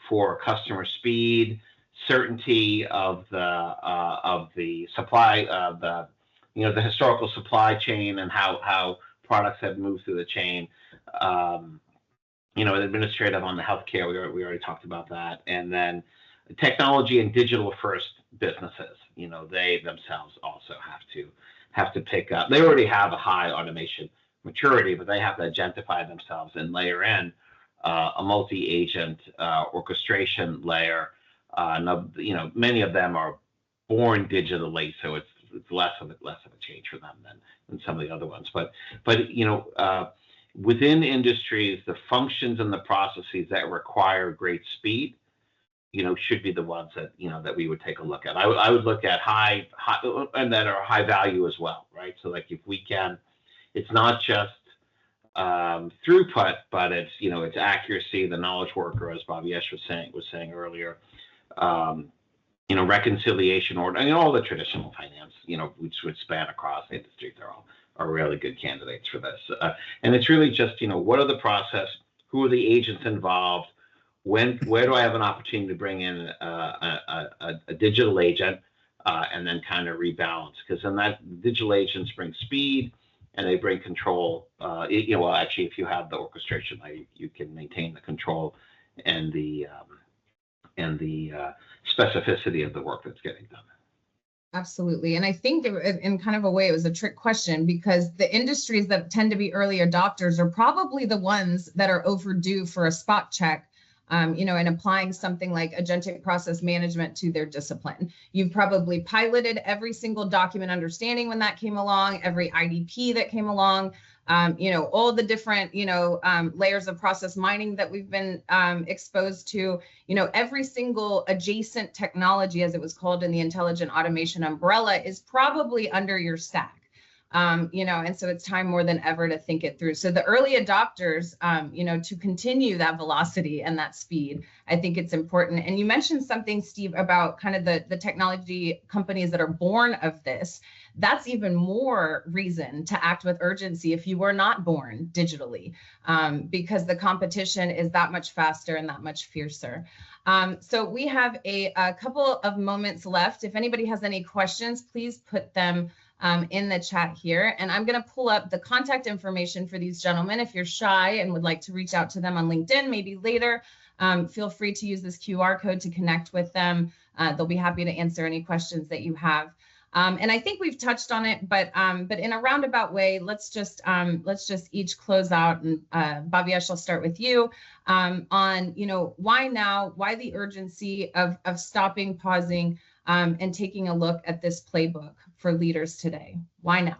for customer speed, certainty of the supply, the historical supply chain and how products have moved through the chain. You know, administrative on the healthcare, we already talked about that, and then technology and digital first businesses. You know, they themselves also have to pick up. They already have a high automation maturity, but they have to agentify themselves and layer in a multi-agent orchestration layer. You know, many of them are born digitally, so it's less of a change for them than some of the other ones. But you know, within industries, the functions and the processes that require great speed, you know, should be the ones that, you know, that we would take a look at. I would look at high and that are high value as well, right? So like if we can, it's not just throughput, but it's, you know, it's accuracy, the knowledge worker, as Bhavyesh was saying earlier, you know, reconciliation order, and all the traditional finance, you know, which would span across industries. They're all are really good candidates for this. And it's really just, you know, what are the process? Who are the agents involved? Where do I have an opportunity to bring in a digital agent and then kind of rebalance? Because then that digital agents bring speed and they bring control. You know, well, actually, if you have the orchestration, you can maintain the control and the specificity of the work that's getting done. Absolutely. And I think in kind of a way, it was a trick question, because the industries that tend to be early adopters are probably the ones that are overdue for a spot check, you know, and applying something like Agentic Process Management to their discipline. You've probably piloted every single document understanding when that came along, every IDP that came along, you know, all the different, you know, layers of process mining that we've been exposed to, you know, every single adjacent technology, as it was called in the intelligent automation umbrella, is probably under your stack. You know, and so it's time more than ever to think it through. So the early adopters, you know, to continue that velocity and that speed, I think it's important. And you mentioned something, Steve, about kind of the technology companies that are born of this. That's even more reason to act with urgency if you were not born digitally, because the competition is that much faster and that much fiercer. So we have a couple of moments left. If anybody has any questions, please put them in the chat here. And I'm going to pull up the contact information for these gentlemen. If you're shy and would like to reach out to them on LinkedIn, maybe later, feel free to use this QR code to connect with them. They'll be happy to answer any questions that you have. And I think we've touched on it, but in a roundabout way, let's just each close out. And Bhavyesh, I'll start with you on, you know, why now? Why the urgency of stopping, pausing, and taking a look at this playbook for leaders today? Why now?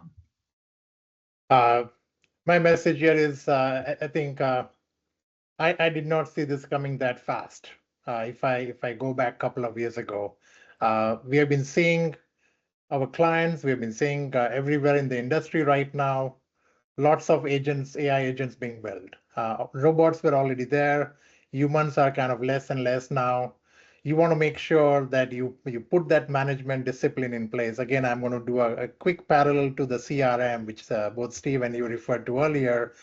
My message here is, I think I did not see this coming that fast. If I go back a couple of years ago, we have been seeing our clients, we have been seeing everywhere in the industry right now, lots of agents, AI agents being built. Robots were already there. Humans are kind of less and less now. You want to make sure that you put that management discipline in place. Again, I'm going to do a quick parallel to the CRM, which both Steve and you referred to earlier.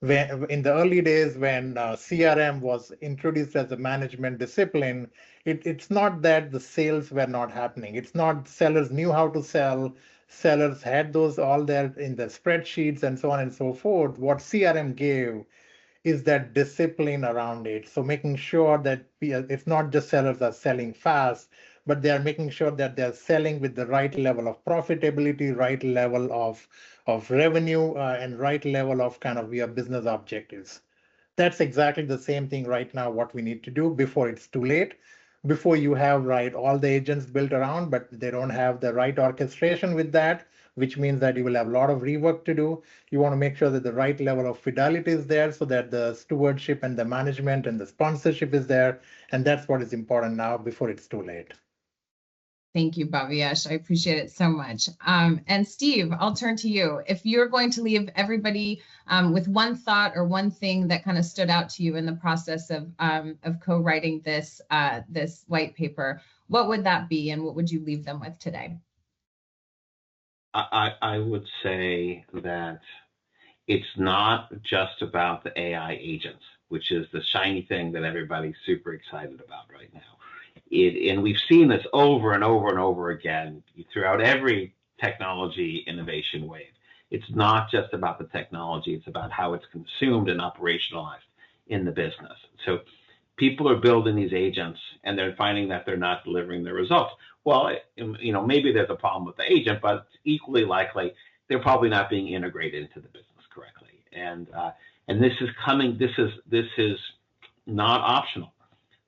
When, in the early days when CRM was introduced as a management discipline, it's not that the sales were not happening. It's not sellers knew how to sell. Sellers had those all there in the spreadsheets and so on and so forth. What CRM gave is that discipline around it. So making sure that it's not just sellers are selling fast, but they are making sure that they're selling with the right level of profitability, right level of revenue, and right level of kind of your business objectives. That's exactly the same thing right now, what we need to do before it's too late. before you have all the agents built around, but they don't have the right orchestration with that, which means that you will have a lot of rework to do. You want to make sure that the right level of fidelity is there so that the stewardship and the management and the sponsorship is there. And that's what is important now before it's too late. Thank you, Bhavyesh. I appreciate it so much. And Steve, I'll turn to you. If you're going to leave everybody with one thought or one thing that kind of stood out to you in the process of co-writing this white paper, what would that be, and what would you leave them with today? I would say that it's not just about the AI agents, which is the shiny thing that everybody's super excited about right now. And we've seen this over and over and over again throughout every technology innovation wave. It's not just about the technology, it's about how it's consumed and operationalized in the business. So people are building these agents and they're finding that they're not delivering the results. Well, maybe there's a problem with the agent, but it's equally likely they're probably not being integrated into the business correctly. And this is coming, this is not optional.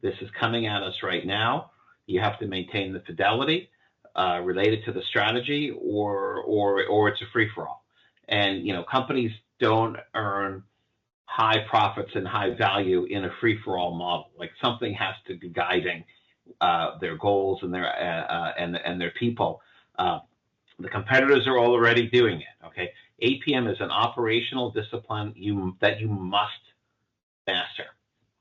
This is coming at us right now. You have to maintain the fidelity related to the strategy, or it's a free-for-all. And companies don't earn high profits and high value in a free-for-all model. Like, something has to be guiding their goals and their people. The competitors are already doing it. Okay, APM is an operational discipline that you must master.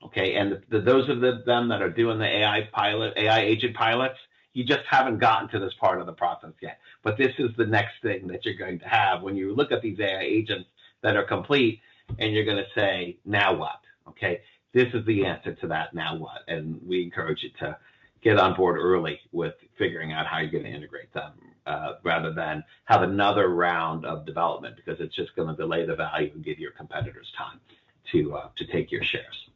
Okay, and those of them that are doing the AI agent pilots, you just haven't gotten to this part of the process yet. But this is the next thing that you're going to have when you look at these AI agents that are complete, and you're going to say, now what? Okay, this is the answer to that, now what? And we encourage you to get on board early with figuring out how you're going to integrate them, rather than have another round of development, because it's just going to delay the value and give your competitors time to take your shares.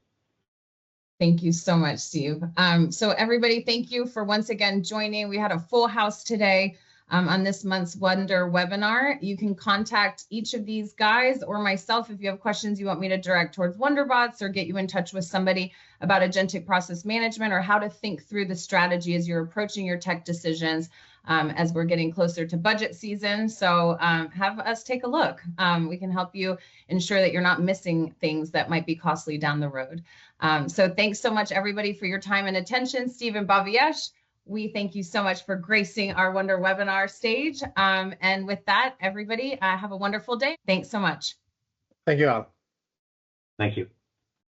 Thank you so much, Steve. So everybody, thank you for once again joining. We had a full house today on this month's Wonder webinar. You can contact each of these guys or myself if you have questions you want me to direct towards WonderBotz, or get you in touch with somebody about Agentic Process Management, or how to think through the strategy as you're approaching your tech decisions as we're getting closer to budget season. So have us take a look. We can help you ensure that you're not missing things that might be costly down the road. So thanks so much, everybody, for your time and attention. Steve and Bhavyesh, we thank you so much for gracing our Wonder webinar stage. And with that, everybody, have a wonderful day. Thanks so much. Thank you all. Thank you.